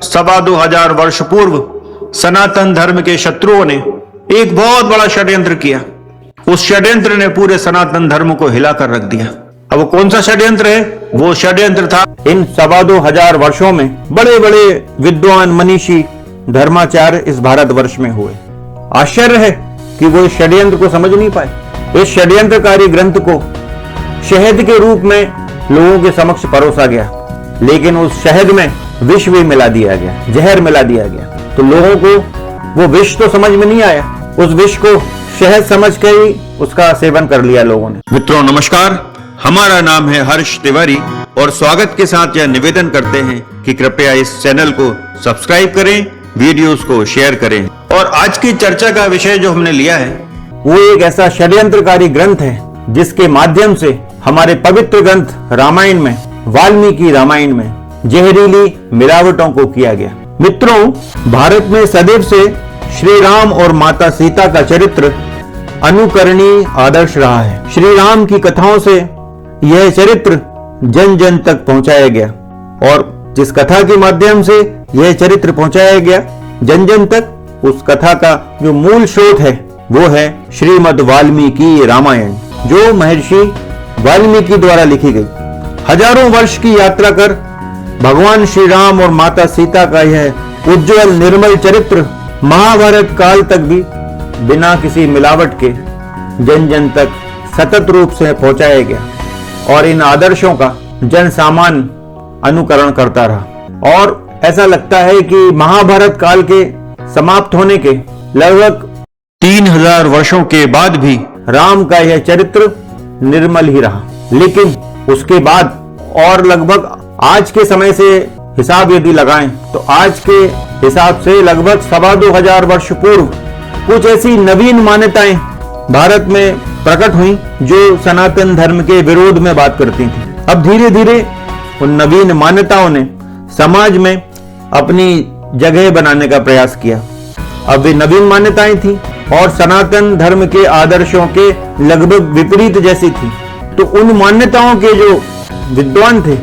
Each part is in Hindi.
2,2500 वर्ष पूर्व सनातन धर्म के शत्रुओं ने एक बहुत बड़ा षड्यंत्र किया। उस षड्यंत्र ने पूरे सनातन धर्म को हिलाकर रख दिया। अब वो कौन सा षड्यंत्र है? वो षड्यंत्र था, इन 2,2500 वर्षों में बड़े बड़े विद्वान मनीषी धर्माचार्य इस भारतवर्ष में हुए। आश्चर्य है कि वो इस षड्यंत्र को समझ नहीं पाए। इस षड्यंत्रकारी ग्रंथ को शहद के रूप में लोगों के समक्ष परोसा गया, लेकिन उस शहद में विष भी मिला दिया गया, जहर मिला दिया गया। तो लोगों को वो विष तो समझ में नहीं आया, उस विष को शहद समझ के ही उसका सेवन कर लिया लोगों ने। मित्रों नमस्कार, हमारा नाम है हर्ष तिवारी और स्वागत के साथ यह निवेदन करते हैं कि कृपया इस चैनल को सब्सक्राइब करें, वीडियोस को शेयर करें। और आज की चर्चा का विषय जो हमने लिया है वो एक ऐसा षड्यंत्रकारी ग्रंथ है जिसके माध्यम से हमारे पवित्र ग्रंथ रामायण में, वाल्मीकि रामायण में जहरीली मिलावटों को किया गया। मित्रों, भारत में सदैव से श्री राम और माता सीता का चरित्र अनुकरणीय आदर्श रहा है। श्री राम की कथाओं से यह चरित्र जन जन तक पहुंचाया गया और जिस कथा के माध्यम से यह चरित्र पहुंचाया गया जन जन तक, उस कथा का जो मूल स्रोत है वो है श्रीमद् वाल्मीकि रामायण, जो महर्षि वाल्मीकि द्वारा लिखी गई। हजारों वर्ष की यात्रा कर भगवान श्री राम और माता सीता का यह उज्जवल निर्मल चरित्र महाभारत काल तक भी बिना किसी मिलावट के जन जन तक सतत रूप से पहुंचाया गया और इन आदर्शों का जन सामान्य अनुकरण करता रहा। और ऐसा लगता है कि महाभारत काल के समाप्त होने के लगभग 3000 वर्षों के बाद भी राम का यह चरित्र निर्मल ही रहा। लेकिन उसके बाद और लगभग आज के समय से हिसाब यदि लगाएं तो आज के हिसाब से लगभग 2,2500 वर्ष पूर्व कुछ ऐसी नवीन मान्यताएं भारत में प्रकट हुई जो सनातन धर्म के विरोध में बात करती थी। अब धीरे धीरे उन नवीन मान्यताओं ने समाज में अपनी जगह बनाने का प्रयास किया। अब वे नवीन मान्यताएं थी और सनातन धर्म के आदर्शों के लगभग विपरीत जैसी थी। तो उन मान्यताओं के जो विद्वान थे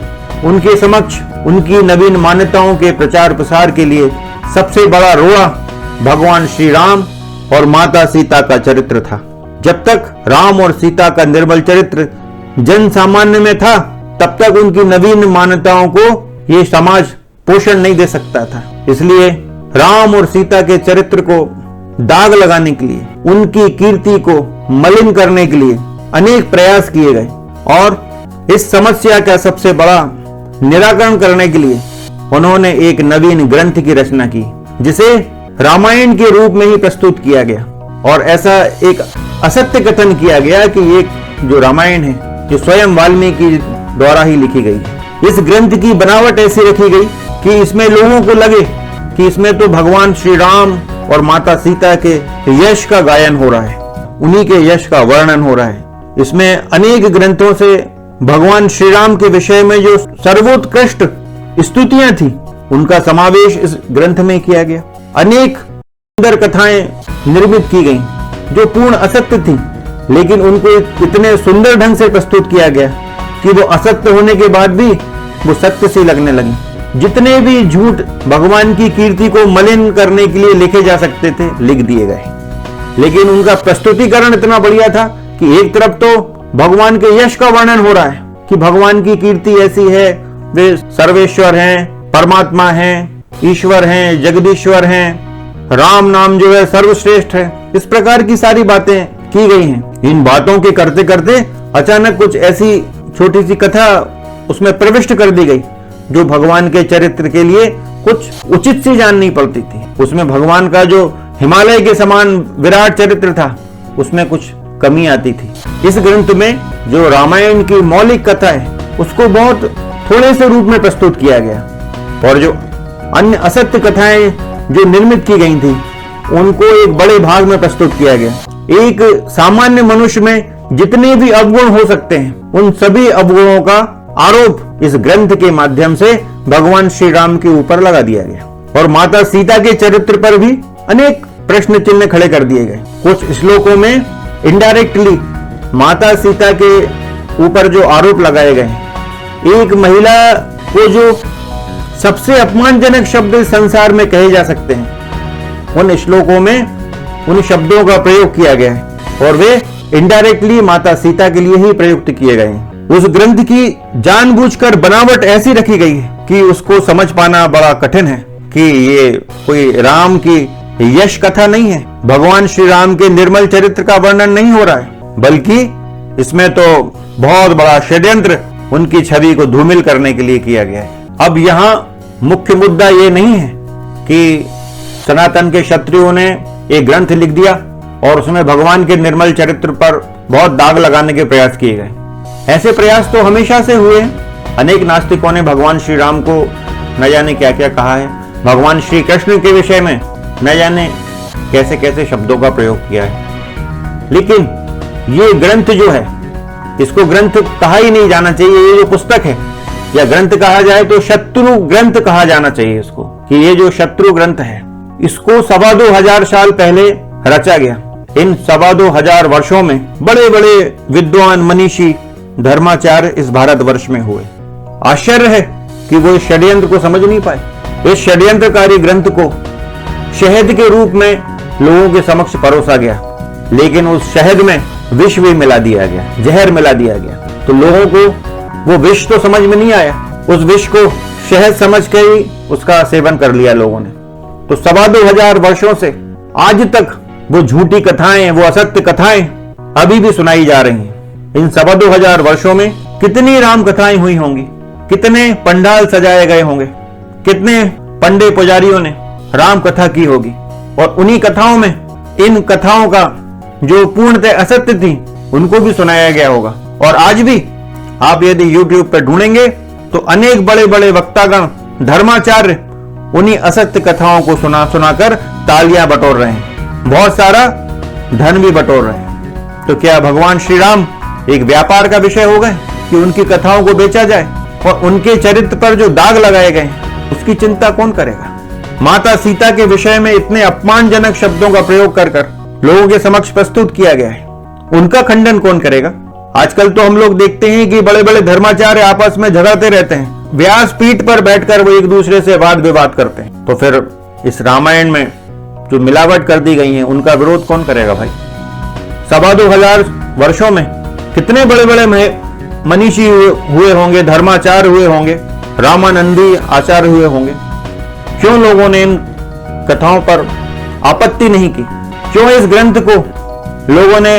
उनके समक्ष उनकी नवीन मान्यताओं के प्रचार प्रसार के लिए सबसे बड़ा रोड़ा भगवान श्री राम और माता सीता का चरित्र था। जब तक राम और सीता का निर्मल चरित्र जन सामान्य में था तब तक उनकी नवीन मान्यताओं को ये समाज पोषण नहीं दे सकता था। इसलिए राम और सीता के चरित्र को दाग लगाने के लिए, उनकी कीर्ति को मलिन करने के लिए अनेक प्रयास किए गए और इस समस्या का सबसे बड़ा निराकरण करने के लिए उन्होंने एक नवीन ग्रंथ की रचना की जिसे रामायण के रूप में ही प्रस्तुत किया गया। और ऐसा एक असत्य कथन किया गया कि ये जो रामायण है जो स्वयं वाल्मीकि द्वारा ही लिखी गई है। इस ग्रंथ की बनावट ऐसी रखी गई कि इसमें लोगों को लगे कि इसमें तो भगवान श्री राम और माता सीता के यश का गायन हो रहा है, उन्हीं के यश का वर्णन हो रहा है। इसमें अनेक ग्रंथों से भगवान श्री राम के विषय में जो सर्वोत्कृष्ट स्तुतियां थी उनका समावेश इस ग्रंथ में किया गया। अनेक सुंदर कथाएं निर्मित की गईं जो पूर्ण असत्य थी, लेकिन उनको इतने सुंदर ढंग से प्रस्तुत किया गया कि वो असत्य होने के बाद भी वो सत्य सी लगने लगी। जितने भी झूठ भगवान की कीर्ति को मलिन करने के लिए लिखे जा सकते थे लिख दिए गए, लेकिन उनका प्रस्तुतिकरण इतना बढ़िया था कि एक तरफ तो भगवान के यश का वर्णन हो रहा है कि भगवान की कीर्ति ऐसी है, वे सर्वेश्वर हैं, परमात्मा हैं, ईश्वर हैं, जगदीश्वर हैं, राम नाम जो है सर्वश्रेष्ठ है। इस प्रकार की सारी बातें की गई हैं। इन बातों के करते करते अचानक कुछ ऐसी छोटी सी कथा उसमें प्रविष्ट कर दी गई जो भगवान के चरित्र के लिए कुछ उचित सी जाननी पड़ती थी। उसमें भगवान का जो हिमालय के समान विराट चरित्र था उसमें कुछ कमी आती थी। इस ग्रंथ में जो रामायण की मौलिक कथा है उसको बहुत थोड़े से रूप में प्रस्तुत किया गया और जो अन्य असत्य कथाएं जो निर्मित की गई थी उनको एक बड़े भाग में प्रस्तुत किया गया। एक सामान्य मनुष्य में जितने भी अवगुण हो सकते हैं उन सभी अवगुणों का आरोप इस ग्रंथ के माध्यम से भगवान श्री राम के ऊपर लगा दिया गया और माता सीता के चरित्र पर भी अनेक प्रश्न चिन्ह खड़े कर दिए गए। कुछ श्लोकों में इनडायरेक्टली माता सीता के ऊपर जो आरोप लगाए गए, एक महिला को जो सबसे अपमानजनक शब्द इस संसार में कहे जा सकते हैं, उन श्लोकों में उन शब्दों का प्रयोग किया गया है और वे इनडायरेक्टली माता सीता के लिए ही प्रयुक्त किए गए हैं। उस ग्रंथ की जानबूझकर बनावट ऐसी रखी गई है कि उसको समझ पाना बड़ा कठिन है कि ये कोई राम की यश कथा नहीं है, भगवान श्री राम के निर्मल चरित्र का वर्णन नहीं हो रहा है, बल्कि इसमें तो बहुत बड़ा षड्यंत्र उनकी छवि को धूमिल करने के लिए किया गया है। अब यहाँ मुख्य मुद्दा ये नहीं है कि सनातन के क्षत्रियों ने एक ग्रंथ लिख दिया और उसमें भगवान के निर्मल चरित्र पर बहुत दाग लगाने के प्रयास किए गए। ऐसे प्रयास तो हमेशा से हुए हैं। अनेक नास्तिकों ने भगवान श्री राम को न जाने क्या क्या कहा है, भगवान श्री कृष्ण के विषय में न जाने कैसे कैसे शब्दों का प्रयोग किया है। लेकिन ये ग्रंथ जो है, इसको ग्रंथ कहा ही नहीं जाना चाहिए। ये जो पुस्तक है या ग्रंथ कहा जाए तो शत्रु ग्रंथ कहा जाना चाहिए इसको, कि ये जो शत्रु ग्रंथ है इसको 2,2500 साल पहले रचा गया। इन 2,2500 वर्षों में बड़े बड़े विद्वान मनीषी धर्माचार्य इस भारतवर्ष में हुए। आश्चर्य है कि वो इस षड्यंत्र को समझ नहीं पाए। इस षड्यंत्रकारी ग्रंथ को शहद के रूप में लोगों के समक्ष परोसा गया, लेकिन उस शहद में विष भी मिला दिया गया, जहर मिला दिया गया। तो लोगों को वो विष तो समझ में नहीं आया, उस विष को शहद समझ के ही उसका सेवन कर लिया लोगों ने। तो 2,2500 वर्षों से आज तक वो झूठी कथाएं, वो असत्य कथाएं अभी भी सुनाई जा रही हैं। इन 2,2500 वर्षों में कितनी राम कथाएं हुई होंगी, कितने पंडाल सजाए गए होंगे, कितने पंडे पुजारियों ने राम कथा की होगी, और उन्हीं कथाओं में इन कथाओं का जो पूर्णतः असत्य थी उनको भी सुनाया गया होगा। और आज भी आप यदि YouTube पर ढूंढेंगे तो अनेक बड़े बड़े वक्तागण, धर्माचार्य उन्हीं असत्य कथाओं को सुना सुनाकर तालियां बटोर रहे हैं, बहुत सारा धन भी बटोर रहे हैं। तो क्या भगवान श्री राम एक व्यापार का विषय हो गए कि उनकी कथाओं को बेचा जाए और उनके चरित्र पर जो दाग लगाए गए उसकी चिंता कौन करेगा? माता सीता के विषय में इतने अपमानजनक शब्दों का प्रयोग कर कर लोगों के समक्ष प्रस्तुत किया गया है, उनका खंडन कौन करेगा? आजकल तो हम लोग देखते हैं कि बड़े बड़े धर्माचार्य आपस में झगड़ते रहते हैं, व्यासपीठ पर बैठकर वो एक दूसरे से वाद विवाद करते हैं। तो फिर इस रामायण में जो मिलावट कर दी गई है उनका विरोध कौन करेगा भाई? 2,2500 वर्षों में कितने बड़े बड़े मनीषी हुए होंगे, धर्माचार्य हुए होंगे, रामानंदी आचार्य हुए होंगे। क्यों लोगों ने इन कथाओं पर आपत्ति नहीं की? क्यों इस ग्रंथ को लोगों ने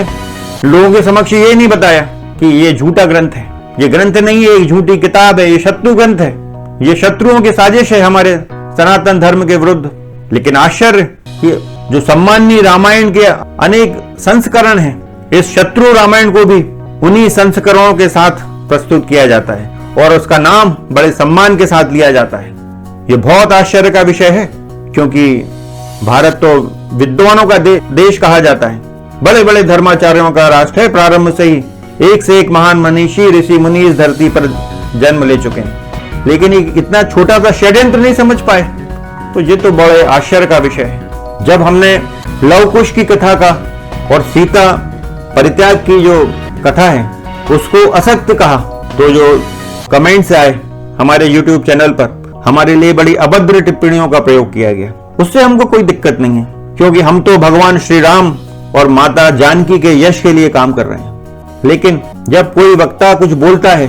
लोगों के समक्ष ये नहीं बताया कि ये झूठा ग्रंथ है, ये ग्रंथ नहीं है, एक झूठी किताब है, ये शत्रु ग्रंथ है, ये शत्रुओं की साजिश है हमारे सनातन धर्म के विरुद्ध? लेकिन आश्चर्य कि जो सम्माननीय रामायण के अनेक संस्करण हैं, इस शत्रु रामायण को भी उन्हीं संस्करणों के साथ प्रस्तुत किया जाता है और उसका नाम बड़े सम्मान के साथ लिया जाता है। ये बहुत आश्चर्य का विषय है, क्योंकि भारत तो विद्वानों का देश कहा जाता है, बड़े बड़े धर्माचार्यों का राष्ट्र है। प्रारंभ से ही एक से एक महान मनीषी ऋषि मुनि इस धरती पर जन्म ले चुके हैं, लेकिन इतना छोटा सा षड्यंत्र नहीं समझ पाए। तो ये तो बड़े आश्चर्य का विषय है। जब हमने लव कुश की कथा का और सीता परित्याग की जो कथा है उसको असत्य कहा, तो जो कमेंट्स आए हमारे YouTube चैनल पर, हमारे लिए बड़ी अभद्र टिप्पणियों का प्रयोग किया गया। उससे हमको कोई दिक्कत नहीं है, क्योंकि हम तो भगवान श्री राम और माता जानकी के यश के लिए काम कर रहे हैं। लेकिन जब कोई वक्ता कुछ बोलता है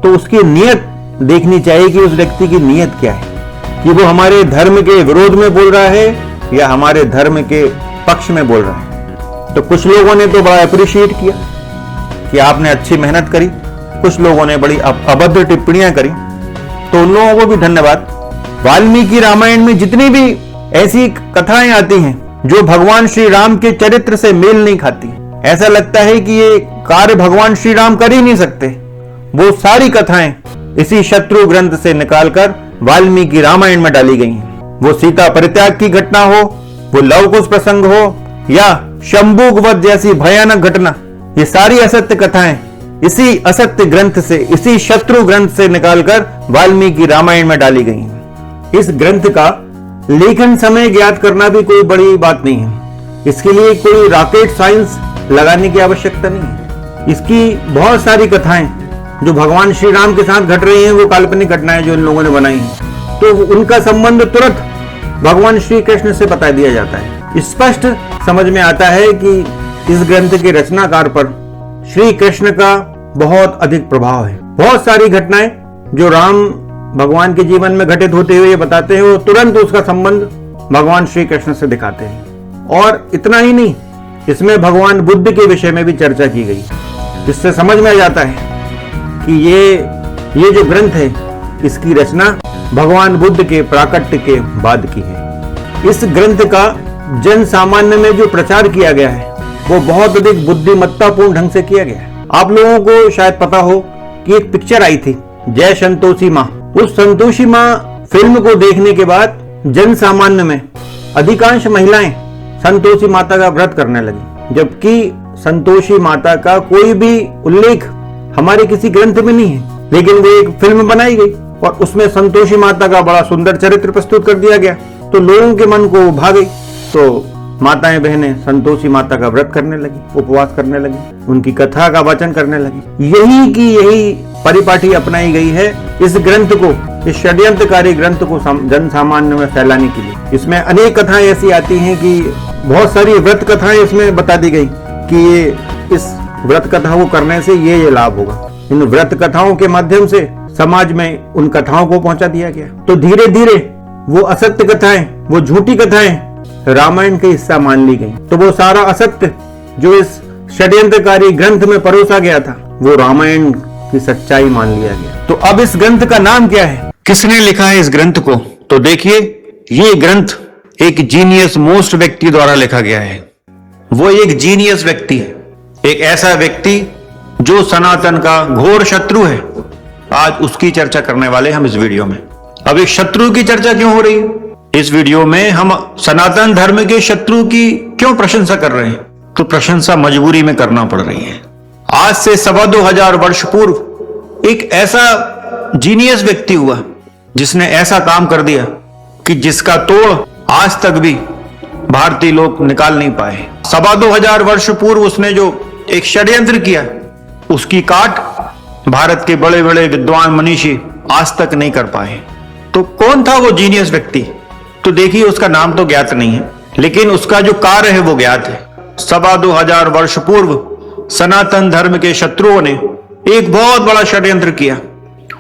तो उसकी नीयत देखनी चाहिए कि उस व्यक्ति की नीयत क्या है, कि वो हमारे धर्म के विरोध में बोल रहा है या हमारे धर्म के पक्ष में बोल रहा है। तो कुछ लोगों ने तो बड़ा अप्रिशिएट किया कि आपने अच्छी मेहनत करी, कुछ लोगों ने बड़ी अभद्र टिप्पणियां करी, तो उन लोगों को भी धन्यवाद। वाल्मीकि रामायण में जितनी भी ऐसी कथाएं आती हैं जो भगवान श्री राम के चरित्र से मेल नहीं खाती, ऐसा लगता है कि ये कार्य भगवान श्री राम कर ही नहीं सकते, वो सारी कथाएं इसी शत्रु ग्रंथ से निकालकर वाल्मीकि रामायण में डाली गई हैं। वो सीता परित्याग की घटना हो, वो लव कुश प्रसंग हो या शंभुक वध जैसी भयानक घटना, ये सारी असत्य कथाएं इसी असत्य ग्रंथ से, इसी शत्रु ग्रंथ से निकालकर वाल्मीकि रामायण में डाली गई हैं। इस ग्रंथ का लेखन समय ज्ञात करना भी कोई बड़ी बात नहीं है, इसके लिए कोई रॉकेट साइंस लगाने की आवश्यकता नहीं है। इसकी बहुत सारी कथाएं जो भगवान श्री राम के साथ घट रही हैं वो काल्पनिक घटनाएं जो इन लोगों ने बनाई हैं। तो उनका संबंध तुरंत भगवान श्री कृष्ण से बता दिया जाता है। स्पष्ट समझ में आता है कि इस ग्रंथ के रचनाकार पर श्री कृष्ण का बहुत अधिक प्रभाव है। बहुत सारी घटनाएं जो राम भगवान के जीवन में घटित होते हुए बताते हैं, वो तुरंत उसका संबंध भगवान श्री कृष्ण से दिखाते हैं। और इतना ही नहीं, इसमें भगवान बुद्ध के विषय में भी चर्चा की गई, जिससे समझ में आ जाता है कि ये जो ग्रंथ है, इसकी रचना भगवान बुद्ध के प्राकट्य के बाद की है। इस ग्रंथ का जन सामान्य में जो प्रचार किया गया है, वो बहुत अधिक बुद्धिमत्तापूर्ण ढंग से किया गया है। आप लोगों को शायद पता हो कि एक पिक्चर आई थी, जय संतोषी माँ। उस संतोषी माँ फिल्म को देखने के बाद जन सामान्य में अधिकांश महिलाएं संतोषी माता का व्रत करने लगी, जबकि संतोषी माता का कोई भी उल्लेख हमारे किसी ग्रंथ में नहीं है। लेकिन वो एक फिल्म बनाई गई और उसमें संतोषी माता का बड़ा सुंदर चरित्र प्रस्तुत कर दिया गया, तो लोगों के मन को भा गई। तो माताएं बहनें संतोषी माता का व्रत करने लगी, उपवास करने लगी, उनकी कथा का वाचन करने लगी। यही परिपाटी अपनाई गई है इस ग्रंथ को, इस षड्यंत्रकारी ग्रंथ को जन सामान्य में फैलाने के लिए। इसमें अनेक कथाएं ऐसी आती हैं कि बहुत सारी व्रत कथाएं इसमें बता दी गई कि ये इस व्रत कथा को करने से ये लाभ होगा। इन व्रत कथाओं के माध्यम से समाज में उन कथाओं को पहुंचा दिया गया। तो धीरे धीरे वो असत्य कथाएं, वो झूठी कथाएं रामायण का हिस्सा मान ली गई। तो वो सारा असत्य जो इस षड्यंत्रकारी ग्रंथ में परोसा गया था, वो रामायण की सच्चाई मान लिया गया। तो अब इस ग्रंथ का नाम क्या है, किसने लिखा है इस ग्रंथ को? तो देखिए, ये ग्रंथ एक जीनियस मोस्ट व्यक्ति द्वारा लिखा गया है। वो एक जीनियस व्यक्ति है, एक ऐसा व्यक्ति जो सनातन का घोर शत्रु है। आज उसकी चर्चा करने वाले हम इस वीडियो में। अब एक शत्रु की चर्चा क्यों हो रही है? इस वीडियो में हम सनातन धर्म के शत्रु की क्यों प्रशंसा कर रहे हैं? तो प्रशंसा मजबूरी में करना पड़ रही है। आज से 2,2500 वर्ष पूर्व एक ऐसा जीनियस व्यक्ति हुआ जिसने ऐसा काम कर दिया कि जिसका तोड़ आज तक भी भारतीय लोग निकाल नहीं पाए। 2,2500 वर्ष पूर्व उसने जो एक षड्यंत्र किया, उसकी काट भारत के बड़े बड़े विद्वान मनीषी आज तक नहीं कर पाए। तो कौन था वो जीनियस व्यक्ति? तो देखिए, उसका नाम तो ज्ञात नहीं है, लेकिन उसका जो कार्य है वो ज्ञात है। 2,2500 वर्ष पूर्व सनातन धर्म के शत्रुओं ने एक बहुत बड़ा षड्यंत्र किया।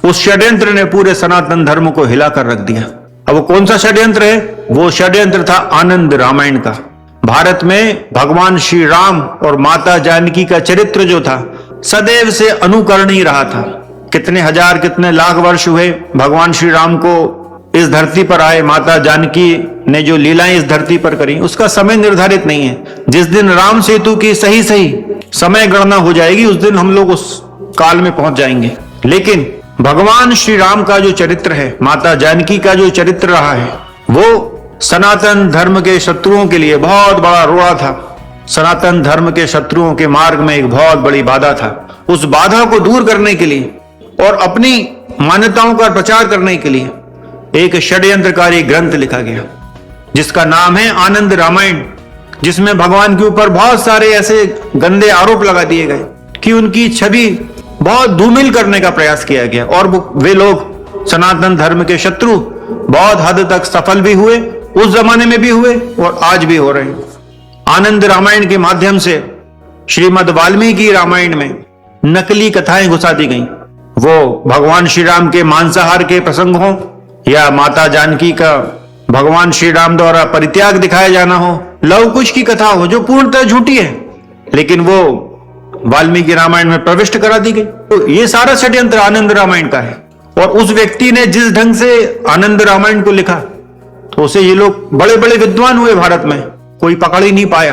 उस षड्यंत्र ने पूरे सनातन धर्म को हिलाकर रख दिया। अब वो कौन सा षड्यंत्र है? वो षड्यंत्र था आनंद रामायण का। भारत में भगवान श्री राम और माता जानकी का चरित्र जो था, सदैव से अनुकरणीय रहा था। कितने हजार, कितने लाख वर्ष हुए भगवान श्री राम को इस धरती पर आए। माता जानकी ने जो लीलाएं इस धरती पर करी, उसका समय निर्धारित नहीं है। जिस दिन राम सेतु की सही समय गणना हो जाएगी, उस दिन हम लोग उस काल में पहुंच जाएंगे। लेकिन भगवान श्री राम का जो चरित्र है, माता जानकी का जो चरित्र रहा है, वो सनातन धर्म के शत्रुओं के लिए बहुत बड़ा रोड़ा था। सनातन धर्म के शत्रुओं के मार्ग में एक बहुत बड़ी बाधा था। उस बाधा को दूर करने के लिए और अपनी मान्यताओं का प्रचार करने के लिए एक षड्यंत्रकारी ग्रंथ लिखा गया, जिसका नाम है आनंद रामायण, जिसमें भगवान के ऊपर बहुत सारे ऐसे गंदे आरोप लगा दिए गए कि उनकी छवि बहुत धूमिल करने का प्रयास किया गया। और वे लोग सनातन धर्म के शत्रु बहुत हद तक सफल भी हुए, उस जमाने में भी हुए और आज भी हो रहे हैं। आनंद रामायण के माध्यम से श्रीमद् वाल्मीकि रामायण में नकली कथाएं घुसा दी गई। वो भगवान श्री राम के मांसाहार के प्रसंग हो या माता जानकी का भगवान श्री राम द्वारा परित्याग दिखाया जाना हो, लव कुश की कथा हो जो पूर्णतः झूठी है, लेकिन वो वाल्मीकि रामायण में प्रविष्ट करा दी गई। तो ये सारा षड्यंत्र आनंद रामायण का है। और उस व्यक्ति ने जिस ढंग से आनंद रामायण को लिखा, तो उसे ये लोग बड़े बड़े विद्वान हुए भारत में, कोई पकड़ ही नहीं पाया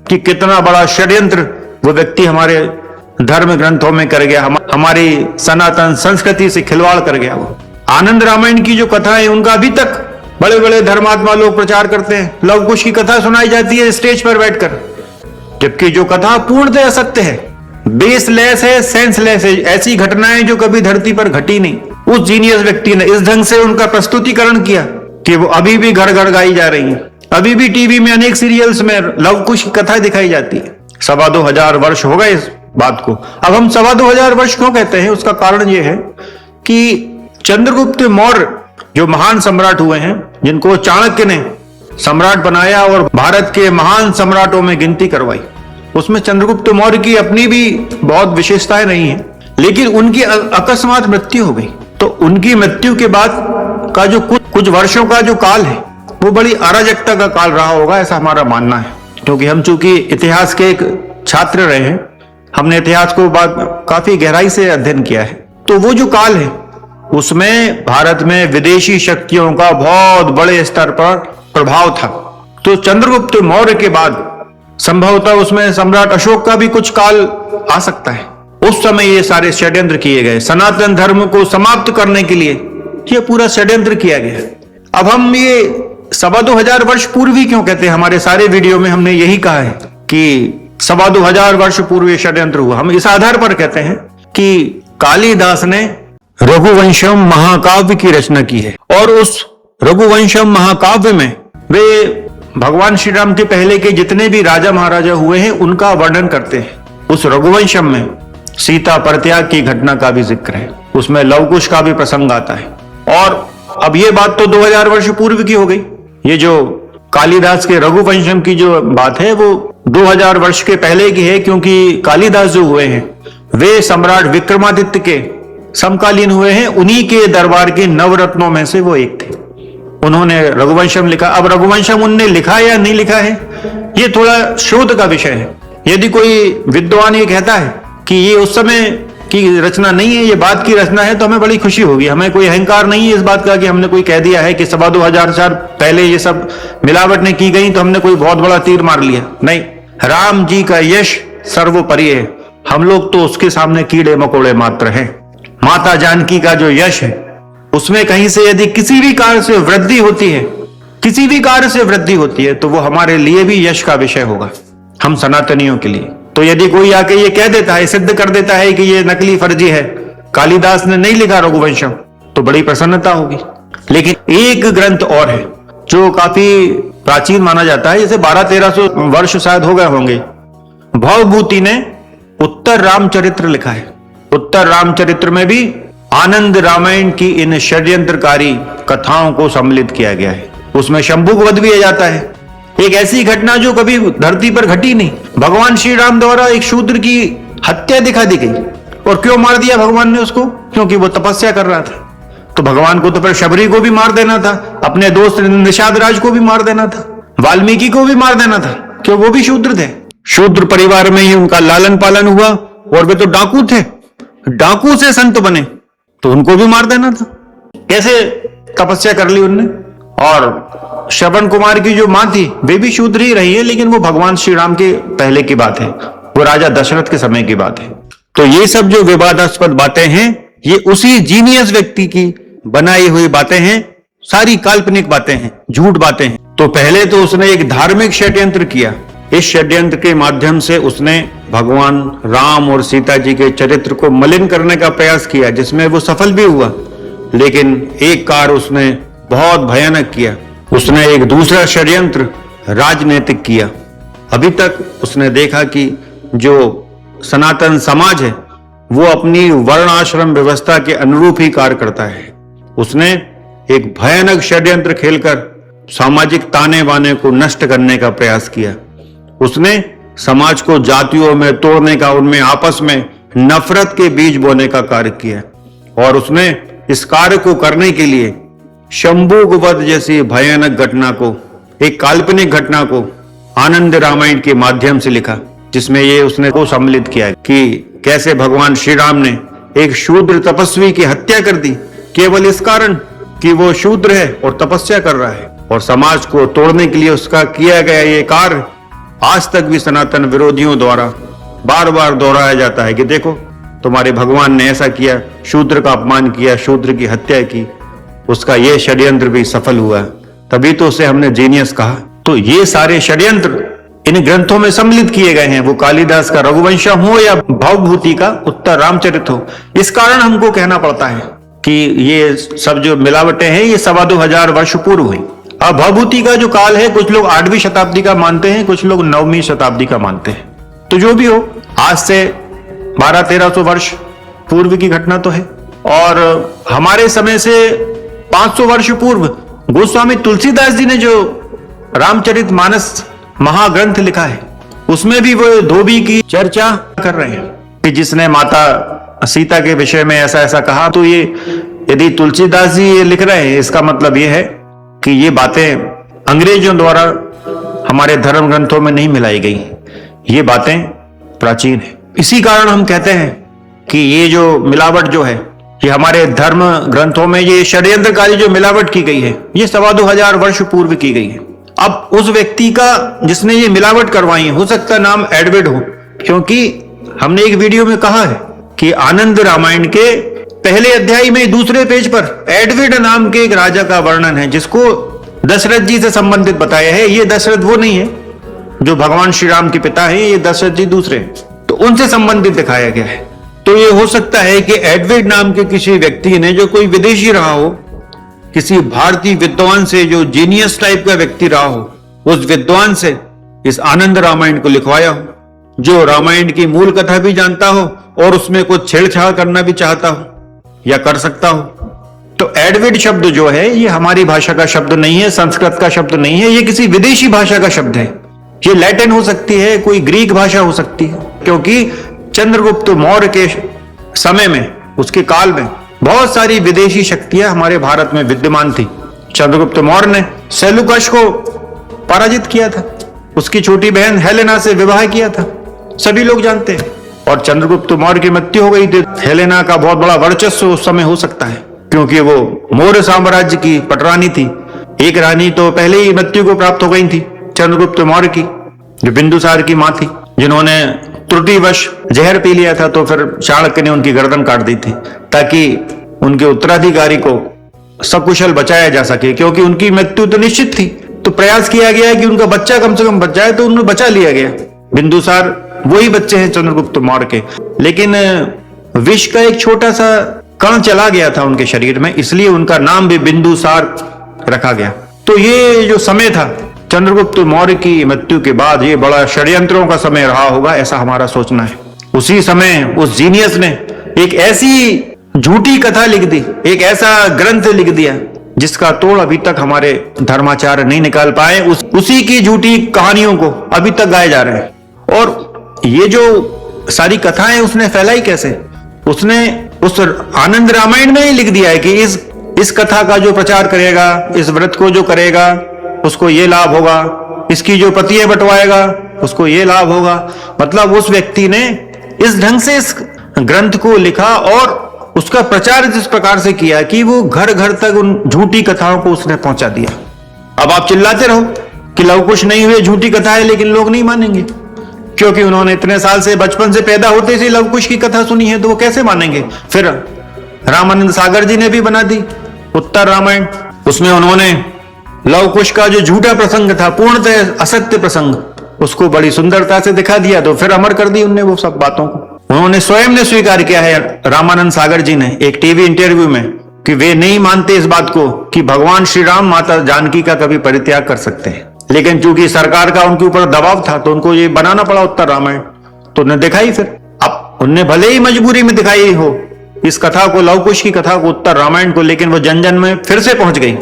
कि कितना बड़ा षड्यंत्र वो व्यक्ति हमारे धर्म ग्रंथों में कर गया, हमारी सनातन संस्कृति से खिलवाड़ कर गया। वो आनंद रामायण की जो कथा है, उनका अभी तक बड़े बड़े धर्मात्मा लोग प्रचार करते हैं। लव कुश की कथा सुनाई जाती है स्टेज पर बैठकर, जबकि जो कथा पूर्णतः असत्य है, बेसलेस है, सेंसलेस है, ऐसी घटनाएं जो कभी धरती पर घटी नहीं। उस जीनियस व्यक्ति ने इस ढंग से उनका प्रस्तुतिकरण किया कि वो अभी भी घर घर गाई जा रही है। अभी भी टीवी में अनेक सीरियल्स में लव कुश की कथा दिखाई जाती है। 2,2500 वर्ष हो गए इस बात को। अब हम 2,2500 वर्ष क्यों कहते हैं? उसका कारण यह है कि चंद्रगुप्त मौर्य जो महान सम्राट हुए हैं, जिनको चाणक्य ने सम्राट बनाया और भारत के महान सम्राटों में गिनती करवाई, उसमें चंद्रगुप्त मौर्य की अपनी भी बहुत विशेषताएं रही हैं, लेकिन उनकी अकस्मात मृत्यु हो गई। तो उनकी मृत्यु के बाद का जो कुछ वर्षों का जो काल है, वो बड़ी अराजकता का काल रहा होगा, ऐसा हमारा मानना है। क्योंकि हम चूंकि इतिहास के एक छात्र रहे हैं, हमने इतिहास को काफी गहराई से अध्ययन किया है। तो वो जो काल है, उसमें भारत में विदेशी शक्तियों का बहुत बड़े स्तर पर प्रभाव था। तो चंद्रगुप्त मौर्य के बाद संभवतः उसमें सम्राट अशोक का भी कुछ काल आ सकता है। उस समय ये सारे षड्यंत्र किए गए, सनातन धर्म को समाप्त करने के लिए ये पूरा षड्यंत्र किया गया। अब हम ये 2,25,000 वर्ष पूर्व ही क्यों कहते हैं? हमारे सारे वीडियो में हमने यही कहा है कि 2,25,000 वर्ष पूर्व ये षड्यंत्र हुआ। हम इस आधार पर कहते हैं कि कालिदास ने रघुवंशम महाकाव्य की रचना की है, और उस रघुवंशम महाकाव्य में वे भगवान श्री राम के पहले के जितने भी राजा महाराजा हुए हैं उनका वर्णन करते हैं। उस रघुवंशम में सीता परित्याग की घटना का भी जिक्र है, उसमें लवकुश का भी प्रसंग आता है। और अब ये बात तो 2000 वर्ष पूर्व की हो गई। ये जो कालिदास के रघुवंशम की जो बात है वो 2000 वर्ष के पहले की है, क्योंकि कालिदास जो हुए हैं वे सम्राट विक्रमादित्य के समकालीन हुए हैं। उन्हीं के दरबार के नवरत्नों में से वो एक थे। उन्होंने रघुवंशम लिखा। अब रघुवंशम उनने लिखा या नहीं लिखा है, ये थोड़ा शोध का विषय है। यदि कोई विद्वान ये कहता है कि ये उस समय की रचना नहीं है, ये बाद की रचना है, तो हमें बड़ी खुशी होगी। हमें कोई अहंकार नहीं है इस बात का कि हमने कोई कह दिया है कि 2,25,000 साल पहले ये सब मिलावट ने की गई तो हमने कोई बहुत बड़ा तीर मार लिया। नहीं, राम जी का यश सर्वोपरि है। हम लोग तो उसके सामने कीड़े मकोड़े मात्र हैं। माता जानकी का जो यश है, उसमें कहीं से यदि किसी भी कार्य से वृद्धि होती है, किसी भी कार्य से वृद्धि होती है, तो वो हमारे लिए भी यश का विषय होगा, हम सनातनियों के लिए। तो यदि कोई आके ये कह देता है, सिद्ध कर देता है कि ये नकली फर्जी है, कालिदास ने नहीं लिखा रघुवंशम, तो बड़ी प्रसन्नता होगी। लेकिन एक ग्रंथ और है जो काफी प्राचीन माना जाता है, जैसे 1200-1300 वर्ष शायद हो गए होंगे। भवभूति ने उत्तर रामचरित्र लिखा है। उत्तर रामचरित्र में भी आनंद रामायण की इन षड्यंत्रकारी कथाओं को सम्मिलित किया गया है। उसमें शंभु वध भी आ जाता है, एक ऐसी घटना जो कभी धरती पर घटी नहीं। भगवान श्री राम द्वारा एक शूद्र की हत्या दिखा दी गई। और क्यों मार दिया भगवान ने उसको? क्योंकि वो तपस्या कर रहा था। तो भगवान को तो फिर शबरी को भी मार देना था, अपने दोस्त निषाद राज को भी मार देना था, वाल्मीकि को भी मार देना था, क्यों? वो भी शूद्र थे। शूद्र परिवार में ही उनका लालन पालन हुआ, और वे तो डाकू थे, डाकू से संत बने, तो उनको भी मार देना था। कैसे तपस्या कर ली उनने? और श्रवण कुमार की जो मां थी वे भी शूद्र ही रही है, लेकिन वो भगवान श्री राम के पहले की बात है, वो राजा दशरथ के समय की बात है। तो ये सब जो विवादास्पद बातें हैं, ये उसी जीनियस व्यक्ति की बनाई हुई बातें हैं, सारी काल्पनिक बातें हैं, झूठ बातें हैं। तो पहले तो उसने एक धार्मिक षड्यंत्र किया। इस षड्यंत्र के माध्यम से उसने भगवान राम और सीता जी के चरित्र को मलिन करने का प्रयास किया, जिसमें वो सफल भी हुआ। लेकिन एक कार्य उसने बहुत भयानक किया, उसने एक दूसरा षड्यंत्र राजनीतिक किया। अभी तक उसने देखा कि जो सनातन समाज है वो अपनी वर्ण आश्रम व्यवस्था के अनुरूप ही कार्य करता है। उसने एक भयानक षड्यंत्र खेलकर सामाजिक ताने बाने को नष्ट करने का प्रयास किया। उसने समाज को जातियों में तोड़ने का, उनमें आपस में नफरत के बीज बोने का कार्य किया। और उसने इस कार्य को करने के लिए शंभु वध जैसी भयानक घटना को, एक काल्पनिक घटना को आनंद रामायण के माध्यम से लिखा, जिसमें ये उसने को सम्मिलित किया कि कैसे भगवान श्री राम ने एक शूद्र तपस्वी की हत्या कर दी, केवल इस कारण कि वो शूद्र है और तपस्या कर रहा है। और समाज को तोड़ने के लिए उसका किया गया ये कार्य आज तक भी सनातन विरोधियों द्वारा बार बार दोहराया जाता है कि देखो तुम्हारे भगवान ने ऐसा किया, शूद्र का अपमान किया, शूद्र की हत्या की, उसका ये षड्यंत्र भी सफल हुआ, तभी तो उसे हमने जीनियस कहा। तो ये सारे षड्यंत्र इन ग्रंथों में सम्मिलित किए गए हैं, वो कालिदास का रघुवंशम हो या भवभूति का उत्तर रामचरित हो। इस कारण हमको कहना पड़ता है कि ये सब जो मिलावटें हैं ये 2,25,000 वर्ष पूर्व हुई। अब भवभूति का जो काल है, कुछ लोग 8वीं शताब्दी का मानते हैं, कुछ लोग 9वीं शताब्दी का मानते हैं। तो जो भी हो, आज से 1200-1300 वर्ष पूर्व की घटना तो है। और हमारे समय से 500 वर्ष पूर्व गोस्वामी तुलसीदास जी ने जो रामचरितमानस महाग्रंथ लिखा है, उसमें भी वो धोबी की चर्चा कर रहे हैं कि जिसने माता सीता के विषय में ऐसा ऐसा कहा। तो ये यदि तुलसीदास जी ये लिख रहे हैं, इसका मतलब ये है कि ये बातें अंग्रेजों द्वारा हमारे धर्म ग्रंथों में नहीं मिलाई गई, ये बातें प्राचीन है। इसी कारण हम कहते हैं कि ये जो मिलावट जो है, ये हमारे धर्म ग्रंथों में ये षड्यंत्रकारी जो मिलावट की गई है, ये 2,2500 वर्ष पूर्व की गई है। अब उस व्यक्ति का जिसने ये मिलावट करवाई है, हो सकता नाम एडवर्ड हो, क्योंकि हमने एक वीडियो में कहा है कि आनंद रामायण के पहले अध्याय में दूसरे पेज पर एडवर्ड नाम के एक राजा का वर्णन है, जिसको दशरथ जी से संबंधित बताया है। ये दशरथ वो नहीं है जो भगवान श्री राम के पिता है, ये दशरथ जी दूसरे, तो उनसे संबंधित दिखाया गया है। तो ये हो सकता है कि एडवर्ड नाम के किसी व्यक्ति ने, जो कोई विदेशी रहा हो, किसी भारतीय विद्वान से, जो जीनियस टाइप का व्यक्ति रहा हो, उस विद्वान से इस आनंद रामायण को लिखवाया हो, जो रामायण की मूल कथा भी जानता हो और उसमें कुछ छेड़छाड़ करना भी चाहता हो या कर सकता हो। तो एडवर्ड शब्द जो है, ये हमारी भाषा का शब्द नहीं है, संस्कृत का शब्द नहीं है, ये किसी विदेशी भाषा का शब्द है। ये लैटिन हो सकती है, कोई ग्रीक भाषा हो सकती है, क्योंकि चंद्रगुप्त मौर्य के समय में, उसके काल में बहुत सारी विदेशी शक्तियां हमारे भारत में विद्यमान थी। चंद्रगुप्त मौर्य ने सेल्यूकस को पराजित किया था, उसकी छोटी बहन हेलेना से विवाह किया था, सभी लोग जानते हैं। और चंद्रगुप्त मौर्य की मृत्यु हो गई थी। हेलेना का बहुत बड़ा वर्चस्व उस समय हो सकता है, क्योंकि वो मौर्य साम्राज्य की पटरानी थी। एक रानी तो पहले ही मृत्यु को प्राप्त हो गई थी चंद्रगुप्त मौर्य की, जो बिंदुसार की मां थी, जिन्होंने त्रुटिवश जहर पी लिया था। तो फिर चाणक्य ने उनकी गर्दन काट दी थी, ताकि उनके उत्तराधिकारी को सकुशल बचाया जा सके, क्योंकि उनकी मृत्यु तो निश्चित थी। तो प्रयास किया गया कि उनका बच्चा कम से कम बच जाए, तो उन्हें बचा लिया गया। बिंदुसार वही बच्चे हैं चंद्रगुप्त मौर्य के, लेकिन विष का एक छोटा सा कण चला गया था उनके शरीर में, इसलिए उनका नाम भी बिंदुसार रखा गया। तो ये जो समय था चंद्रगुप्त मौर्य की मृत्यु के बाद, ये बड़ा षड्यंत्रों का समय रहा होगा, ऐसा हमारा सोचना है। उसी समय उस जीनियस ने एक ऐसी झूठी कथा लिख दी, एक ऐसा ग्रंथ लिख दिया जिसका तोड़ अभी तक हमारे धर्माचार्य नहीं निकाल पाए। उसी की झूठी कहानियों को अभी तक गाए जा रहे हैं। और ये जो सारी कथाएं उसने फैलाई कैसे? उसने उस आनंद रामायण में ही लिख दिया है कि इस कथा का जो प्रचार करेगा, इस व्रत को जो करेगा, उसको ये लाभ होगा, इसकी जो प्रतियां बंटवाएगा उसको ये लाभ होगा। मतलब उस व्यक्ति ने इस ढंग से इस ग्रंथ को लिखा और उसका प्रचार इस प्रकार से किया कि वो घर घर तक उन झूठी कथाओं को उसने पहुंचा दिया। अब आप चिल्लाते रहो कि लव कुश नहीं हुए, झूठी कथा है, लेकिन लोग नहीं मानेंगे, क्योंकि उन्होंने इतने साल से, बचपन से पैदा होते से लव कुश की कथा सुनी है, तो वो कैसे मानेंगे? फिर रामानंद सागर जी ने भी बना दी उत्तर रामायण, उसमें उन्होंने लव कुश का जो झूठा प्रसंग था, पूर्णतः असत्य प्रसंग, उसको बड़ी सुंदरता से दिखा दिया। तो फिर अमर कर दी उनने वो सब बातों को। उन्होंने स्वयं ने स्वीकार किया है, रामानंद सागर जी ने एक टीवी इंटरव्यू में, कि वे नहीं मानते इस बात को कि भगवान श्री राम माता जानकी का कभी परित्याग कर सकते हैं, लेकिन चूंकि सरकार का उनके ऊपर दबाव था तो उनको ये बनाना पड़ा उत्तर रामायण। तो उन्हें दिखाई, फिर अब उनने भले ही मजबूरी में दिखाई हो इस कथा को, लव कुश की कथा को, उत्तर रामायण को, लेकिन वो जन जन में फिर से पहुंच गई।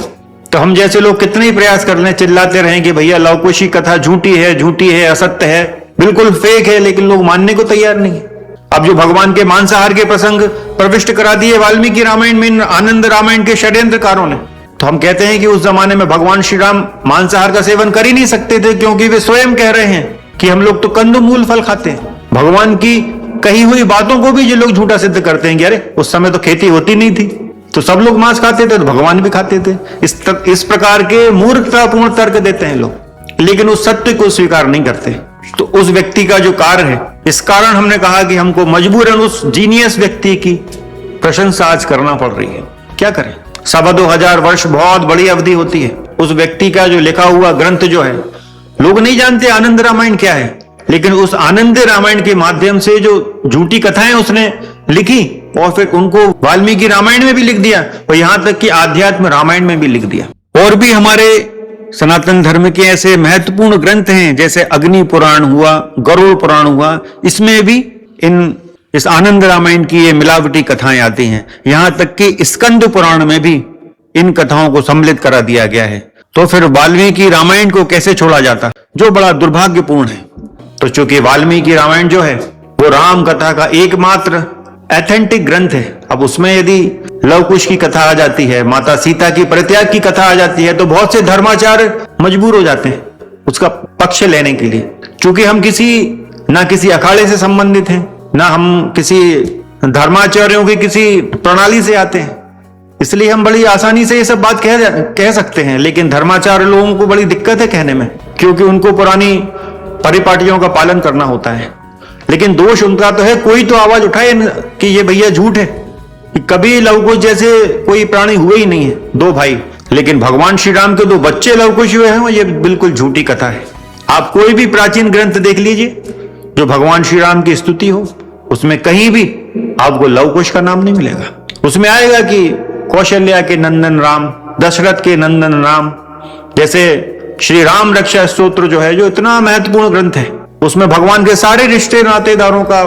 तो हम जैसे लोग कितने ही प्रयास कर लें, चिल्लाते रहें कि भैया लव कुश की कथा झूठी है, असत्य है, बिल्कुल फेक है, लेकिन लोग मानने को तैयार नहीं है। अब जो भगवान के मांसाहार के प्रसंग प्रविष्ट करा दिए वाल्मीकि रामायण में आनंद रामायण के षड्यंत्रकारों ने, तो हम कहते हैं कि उस जमाने में भगवान श्री राम मांसाहार का सेवन कर ही नहीं सकते थे, क्योंकि वे स्वयं कह रहे हैं कि हम लोग तो कंदमूल फल खाते हैं। भगवान की कही हुई बातों को भी जो लोग झूठा सिद्ध करते हैं कि अरे उस समय तो खेती होती नहीं थी, तो सब लोग मांस खाते थे, तो भगवान भी खाते थे। इस प्रकार के मूर्खतापूर्ण तर्क देते हैं लोग, लेकिन उस सत्य को स्वीकार नहीं करते। तो उस व्यक्ति का जो कार्य है, इस कारण हमने कहा कि हमको मजबूरन उस जीनियस व्यक्ति की प्रशंसा आज करना पड़ रही है। क्या करें, 2,2500 वर्ष बहुत बड़ी अवधि होती है। उस व्यक्ति का जो लिखा हुआ ग्रंथ जो है, लोग नहीं जानते आनंद रामायण क्या है, लेकिन उस आनंद रामायण के माध्यम से जो झूठी कथाएं उसने लिखी और फिर उनको वाल्मीकि रामायण में भी लिख दिया, और यहां तक कि आध्यात्म रामायण में भी लिख दिया। और भी हमारे सनातन धर्म के ऐसे महत्वपूर्ण ग्रंथ हैं, जैसे अग्नि पुराण हुआ, गरुड़ पुराण हुआ, इसमें भी इस आनंद रामायण की ये मिलावटी कथाएं आती हैं। यहां तक कि स्कंद पुराण में भी इन कथाओं को सम्मिलित करा दिया गया है, तो फिर वाल्मीकि रामायण को कैसे छोड़ा जाता, जो बड़ा दुर्भाग्यपूर्ण है। तो चूंकि वाल्मीकि रामायण जो है वो राम कथा का एकमात्र एथेंटिक ग्रंथ है, अब उसमें यदि लव कुश की कथा आ जाती है, माता सीता की परित्याग की कथा आ जाती है, तो बहुत से धर्माचार्य मजबूर हो जाते हैं उसका पक्ष लेने के लिए। चूंकि हम ना किसी अखाड़े से संबंधित हैं, ना हम किसी धर्माचार्यों की किसी प्रणाली से आते हैं, इसलिए हम बड़ी आसानी से ये सब बात कह सकते हैं। लेकिन धर्माचार्य लोगों को बड़ी दिक्कत है कहने में, क्योंकि उनको पुरानी परिपाटियों का पालन करना होता है। लेकिन दोष उनका तो है, कोई तो आवाज उठाए कि ये भैया झूठ है, कि कभी लवकुश जैसे कोई प्राणी हुए ही नहीं है, दो भाई। लेकिन भगवान श्री राम के दो बच्चे लवकुश हुए हैं, ये बिल्कुल झूठी कथा है। आप कोई भी प्राचीन ग्रंथ देख लीजिए जो भगवान श्री राम की स्तुति हो, उसमें कहीं भी आपको लवकुश का नाम नहीं मिलेगा। उसमें आएगा कि कौशल्या के नंदन राम, दशरथ के नंदन राम, जैसे श्री राम रक्षा स्तोत्र जो है, जो इतना महत्वपूर्ण ग्रंथ है, उसमें भगवान के सारे रिश्ते नातेदारों का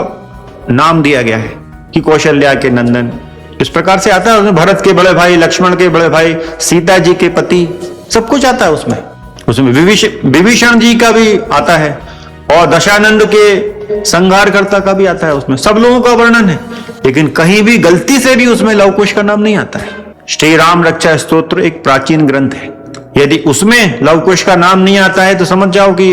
नाम दिया गया है कि कौशल्या के नंदन, इस प्रकार से आता है। उसमें भरत के बड़े भाई, लक्ष्मण के बड़े भाई, सीता जी के पति, सब कुछ आता है उसमें विभीषण जी का भी आता है, और दशानंद के संहारकर्ता का भी आता है, उसमें सब लोगों का वर्णन है। लेकिन कहीं भी गलती से भी उसमें लवकुश का नाम नहीं आता है। श्री राम रक्षा स्तोत्र एक प्राचीन ग्रंथ है, यदि उसमें लवकुश का नाम नहीं आता है तो समझ जाओ कि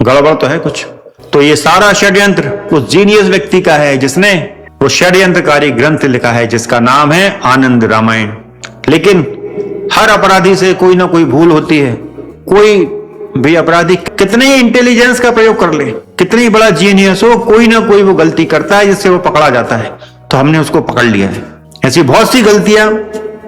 गड़बड़ तो है कुछ। तो ये सारा षड्यंत्र उस जीनियस व्यक्ति का है जिसने वो षड्यंत्रकारी ग्रंथ लिखा है, जिसका नाम है आनंद रामायण। लेकिन हर अपराधी से कोई ना कोई भूल होती है। कोई भी अपराधी कितने ही इंटेलिजेंस का प्रयोग कर ले, कितनी बड़ा जीनियस हो, कोई ना कोई वो गलती करता है जिससे वो पकड़ा जाता है। तो हमने उसको पकड़ लिया है। ऐसी बहुत सी गलतियां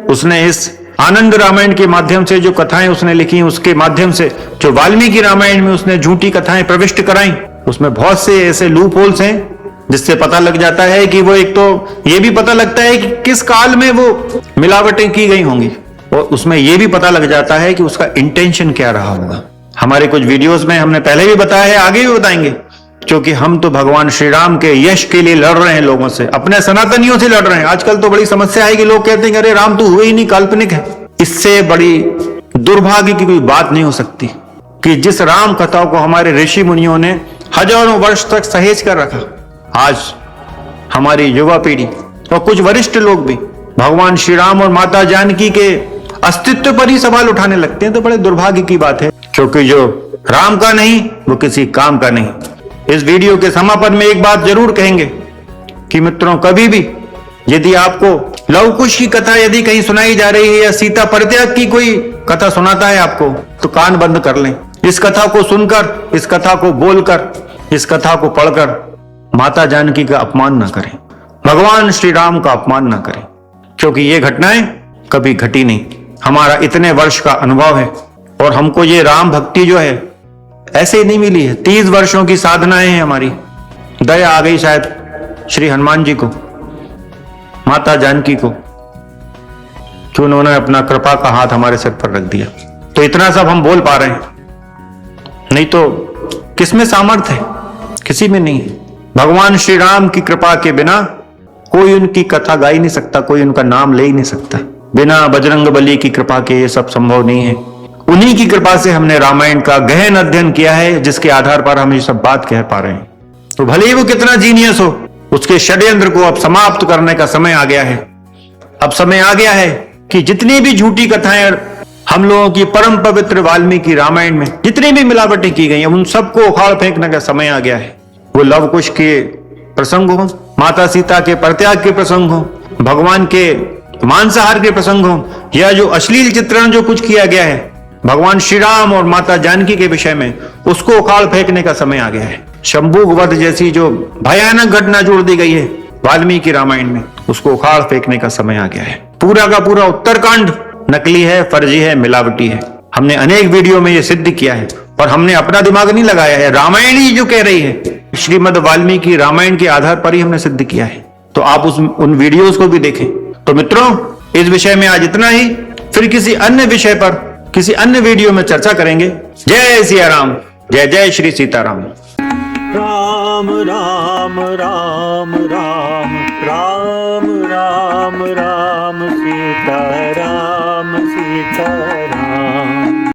उसने इस आनंद रामायण के माध्यम से, जो कथाएं उसने लिखी उसके माध्यम से, जो वाल्मीकि रामायण में उसने झूठी कथाएं प्रविष्ट कराई, उसमें बहुत से ऐसे लूप होल्स हैं जिससे पता लग जाता है कि वो, एक तो ये भी पता लगता है कि किस काल में वो मिलावटें की गई होंगी, और उसमें यह भी पता लग जाता है कि उसका इंटेंशन क्या रहा होगा। हमारे कुछ वीडियोस में हमने पहले भी बताया है, आगे भी बताएंगे, क्योंकि हम तो भगवान श्री राम के यश के लिए लड़ रहे हैं, लोगों से, अपने सनातनियों से लड़ रहे हैं। आजकल तो बड़ी समस्या है कि लोग कहते हैं अरे राम तो हुए ही नहीं, काल्पनिक है। इससे बड़ी दुर्भाग्य की कोई बात नहीं हो सकती कि जिस राम कथा को हमारे ऋषि मुनियों ने हजारों वर्ष तक सहेज कर रखा, आज हमारी युवा पीढ़ी और कुछ वरिष्ठ लोग भी भगवान श्री राम और माता जानकी के अस्तित्व पर ही सवाल उठाने लगते हैं, तो बड़े दुर्भाग्य की बात है। क्योंकि जो राम का नहीं वो किसी काम का नहीं। इस वीडियो के समापन में एक बात जरूर कहेंगे कि मित्रों, कभी भी यदि आपको लव कुश की कथा यदि कहीं सुनाई जा रही है, या सीता परित्याग की कोई कथा सुनाता है आपको, तो कान बंद कर लें। इस कथा को सुनकर, इस कथा को बोलकर, इस कथा को पढ़कर माता जानकी का अपमान ना करें, भगवान श्री राम का अपमान ना करें, क्योंकि ये घटनाएं कभी घटी नहीं। हमारा इतने वर्ष का अनुभव है, और हमको ये राम भक्ति जो है ऐसे ही नहीं मिली है। 30 वर्षों की साधनाएं हैं हमारी। दया आ गई शायद श्री हनुमान जी को, माता जानकी को, कि उन्होंने अपना कृपा का हाथ हमारे सिर पर रख दिया, तो इतना सब हम बोल पा रहे हैं। नहीं तो किसमें सामर्थ्य है? किसी में नहीं है। भगवान श्री राम की कृपा के बिना कोई उनकी कथा गा ही नहीं सकता, कोई उनका नाम ले ही नहीं सकता। बिना बजरंग बली की कृपा के ये सब संभव नहीं है। उन्हीं की कृपा से हमने रामायण का गहन अध्ययन किया है, जिसके आधार पर हम ये सब बात कह पा रहे हैं। तो भले ही वो कितना जीनियस हो, उसके षड्यंत्र को अब समाप्त करने का समय आ गया है। अब समय आ गया है कि जितनी भी झूठी कथाएं हम लोगों की परम पवित्र वाल्मीकि रामायण में जितनी भी मिलावटें की गई हैं, उन सबको उखाड़ फेंकने का समय आ गया है। वो लव कुश के प्रसंग हो, माता सीता के परित्याग के प्रसंग हो, भगवान के मांसाहार के प्रसंग हो, या जो अश्लील चित्रण जो कुछ किया गया है भगवान श्री राम और माता जानकी के विषय में, उसको उखाड़ फेंकने का समय आ गया है। शंभुक वध जैसी जो भयानक घटना जोड़ दी गई है वाल्मीकि रामायण में, उसको उखाड़ फेंकने का समय आ गया है। पूरा का पूरा उत्तरकांड नकली है, फर्जी है, मिलावटी है। हमने अनेक वीडियो में यह सिद्ध किया है, और हमने अपना दिमाग नहीं लगाया है। रामायण ही जो कह रही है, श्रीमद् वाल्मीकि रामायण के आधार पर ही हमने सिद्ध किया है। तो आप उन वीडियोस को भी देखें। तो मित्रों, इस विषय में आज इतना ही। फिर किसी अन्य विषय पर किसी अन्य वीडियो में चर्चा करेंगे। जय सिया राम, जय जय श्री सीताराम। राम राम राम राम।